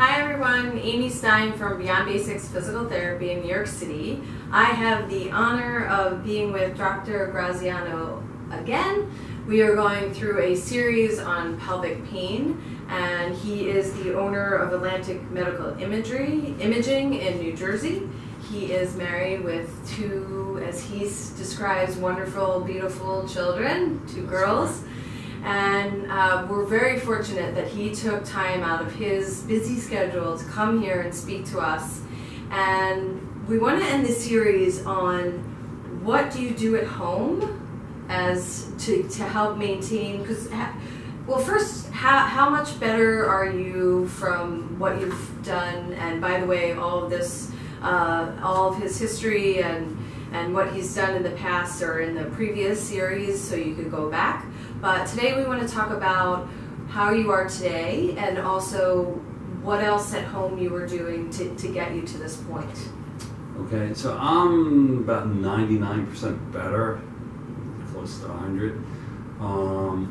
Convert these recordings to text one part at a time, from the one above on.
Hi everyone, Amy Stein from Beyond Basics Physical Therapy in New York City. I have the honor of being with Dr. Graziano again. We are going through a series on pelvic pain, and he is the owner of Atlantic Medical Imaging in New Jersey. He is married with two, as he describes, wonderful, beautiful children, two girls. And we're very fortunate that he took time out of his busy schedule to come here and speak to us. And we want to end the series on what do you do at home as to help maintain, because, well, first, how much better are you from what you've done? And by the way, all of this, all of his history and what he's done in the past are in the previous series, so you could go back. But today we want to talk about how you are today and also what else at home you were doing to get you to this point. Okay, so I'm about 99% better, close to 100.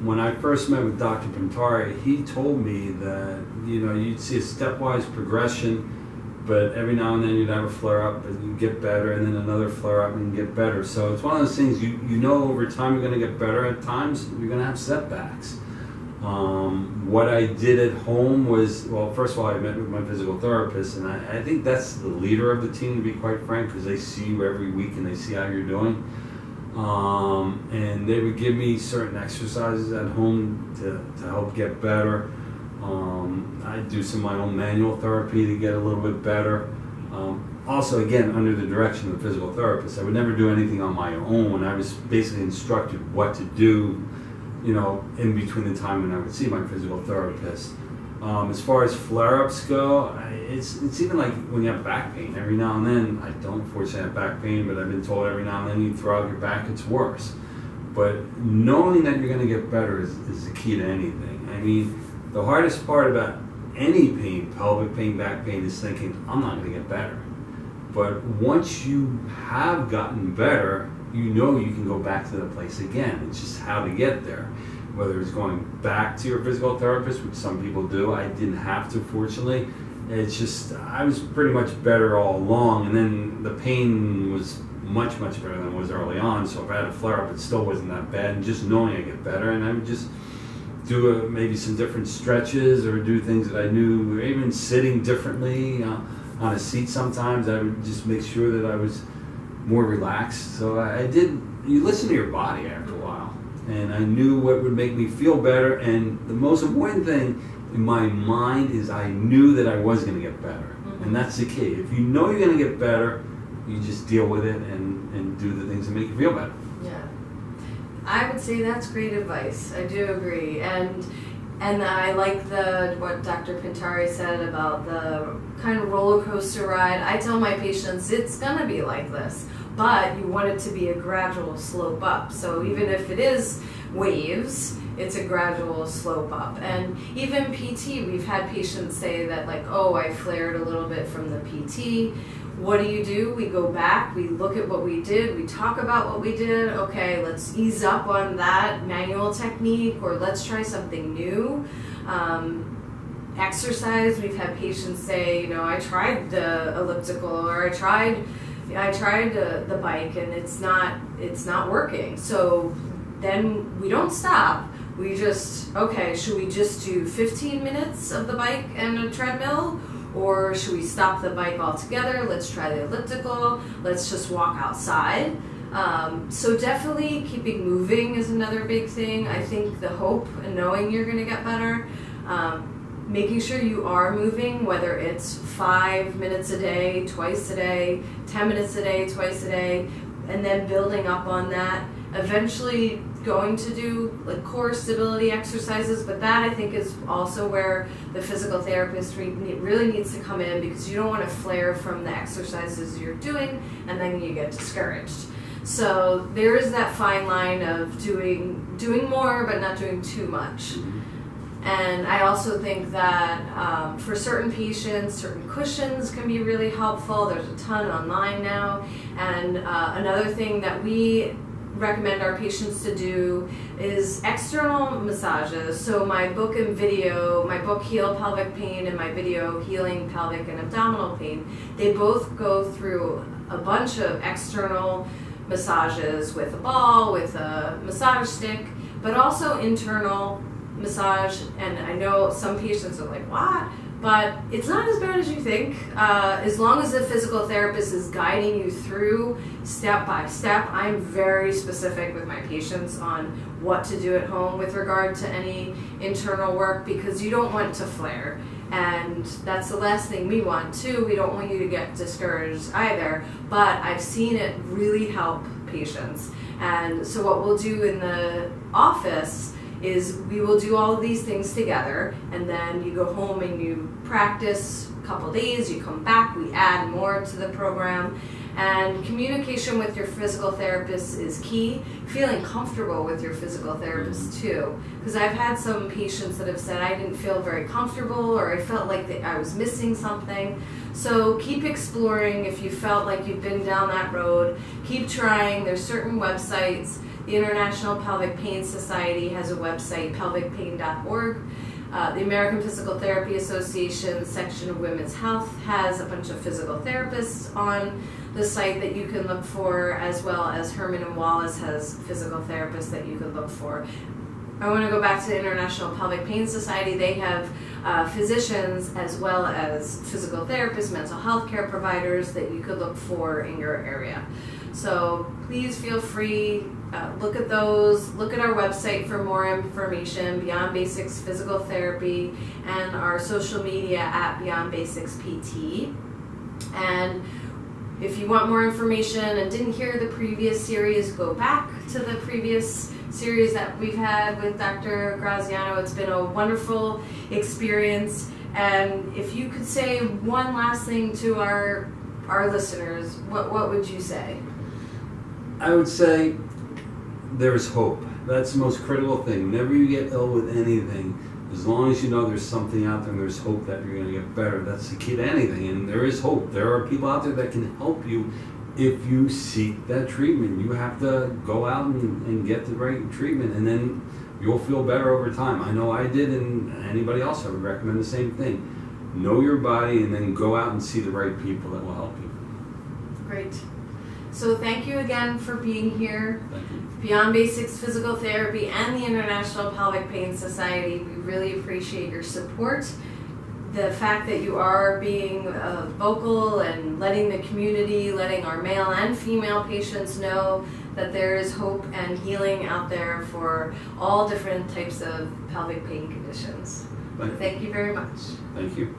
When I first met with Dr. Pintari, he told me that, you know, you'd see a stepwise progression, but every now and then you'd have a flare-up and you get better, and then another flare-up and you get better. So it's one of those things, you know over time you're going to get better. At times you're going to have setbacks. What I did at home was, well, first of all, I met with my physical therapist, and I think that's the leader of the team, to be quite frank, because they see you every week and they see how you're doing. And they would give me certain exercises at home to help get better. I do some of my own manual therapy to get a little bit better. Also, again, under the direction of the physical therapist. I would never do anything on my own. I was basically instructed what to do, you know, in between the time when I would see my physical therapist. As far as flare-ups go, it's even like when you have back pain. Every now and then, I don't fortunately have back pain, but I've been told every now and then you throw out your back, it's worse. But knowing that you're going to get better is the key to anything. I mean, the hardest part about any pain, pelvic pain, back pain, is thinking, I'm not going to get better. But once you have gotten better, you know you can go back to the place again. It's just how to get there. Whether it's going back to your physical therapist, which some people do. I didn't have to, fortunately. It's just, I was pretty much better all along, and then the pain was much, much better than it was early on. So if I had a flare-up, it still wasn't that bad. And just knowing I get better, and I would just do maybe some different stretches or do things that I knew, or even sitting differently on a seat sometimes. I would just make sure that I was more relaxed. So you listen to your body after a while. And I knew what would make me feel better. And the most important thing in my mind is I knew that I was going to get better. Mm-hmm. And that's the key. If you know you're going to get better, you just deal with it and do the things that make you feel better. Yeah. I would say that's great advice. I do agree, and I like what Dr. Pintari said about the kind of roller coaster ride. I tell my patients it's gonna be like this, but you want it to be a gradual slope up. So even if it is waves, it's a gradual slope up. And even PT, we've had patients say that, like, oh, I flared a little bit from the PT. What do? We go back, we look at what we did, we talk about what we did. Okay, let's ease up on that manual technique, or let's try something new. Exercise, we've had patients say, you know, I tried the elliptical, or I tried the bike, and it's not working. So then we don't stop. We just, okay, should we just do 15 minutes of the bike and a treadmill? Or should we stop the bike altogether? Let's try the elliptical. Let's just walk outside. So definitely keeping moving is another big thing. I think the hope and knowing you're going to get better, making sure you are moving, whether it's 5 minutes a day, twice a day, 10 minutes a day, twice a day, and then building up on that. Eventually going to do like core stability exercises, but that I think is also where the physical therapist really needs to come in, because you don't want to flare from the exercises you're doing and then you get discouraged. So there is that fine line of doing more but not doing too much. And I also think that for certain patients, certain cushions can be really helpful. There's a ton online now. And another thing that we recommend our patients to do is external massages. So my book and video, my book Heal Pelvic Pain and my video Healing Pelvic and Abdominal Pain, they both go through a bunch of external massages with a ball, with a massage stick, but also internal massage. And I know some patients are like, what? But it's not as bad as you think. As long as the physical therapist is guiding you through step by step. I'm very specific with my patients on what to do at home with regard to any internal work, because you don't want to flare. And that's the last thing we want too. We don't want you to get discouraged either, but I've seen it really help patients. And so what we'll do in the office is we will do all of these things together, and then you go home and you practice a couple days, you come back, we add more to the program. And communication with your physical therapist is key. Feeling comfortable with your physical therapist too, because I've had some patients that have said I didn't feel very comfortable, or I felt like I was missing something. So keep exploring. If you felt like you've been down that road, keep trying. There's certain websites. The International Pelvic Pain Society has a website, pelvicpain.org. The American Physical Therapy Association section of Women's Health has a bunch of physical therapists on the site that you can look for, as well as Herman and Wallace has physical therapists that you can look for. I want to go back to the International Pelvic Pain Society. They have physicians as well as physical therapists, mental health care providers that you could look for in your area. So please feel free, look at those, look at our website for more information, Beyond Basics Physical Therapy, and our social media at beyondbasicspt. And if you want more information and didn't hear the previous series, go back to the previous series that we've had with Dr. Graziano. It's been a wonderful experience. And if you could say one last thing to our listeners, what would you say? I would say there is hope. That's the most critical thing. Whenever you get ill with anything, as long as you know there's something out there and there's hope that you're going to get better, that's the key to anything. And there is hope. There are people out there that can help you if you seek that treatment. You have to go out and get the right treatment, and then you'll feel better over time. I know I did, and anybody else, I would recommend the same thing. Know your body and then go out and see the right people that will help you. Great. So thank you again for being here. Thank you. Beyond Basics Physical Therapy and the International Pelvic Pain Society, we really appreciate your support. The fact that you are being vocal and letting the community, letting our male and female patients know that there is hope and healing out there for all different types of pelvic pain conditions. Thank you. Thank you very much. Thank you.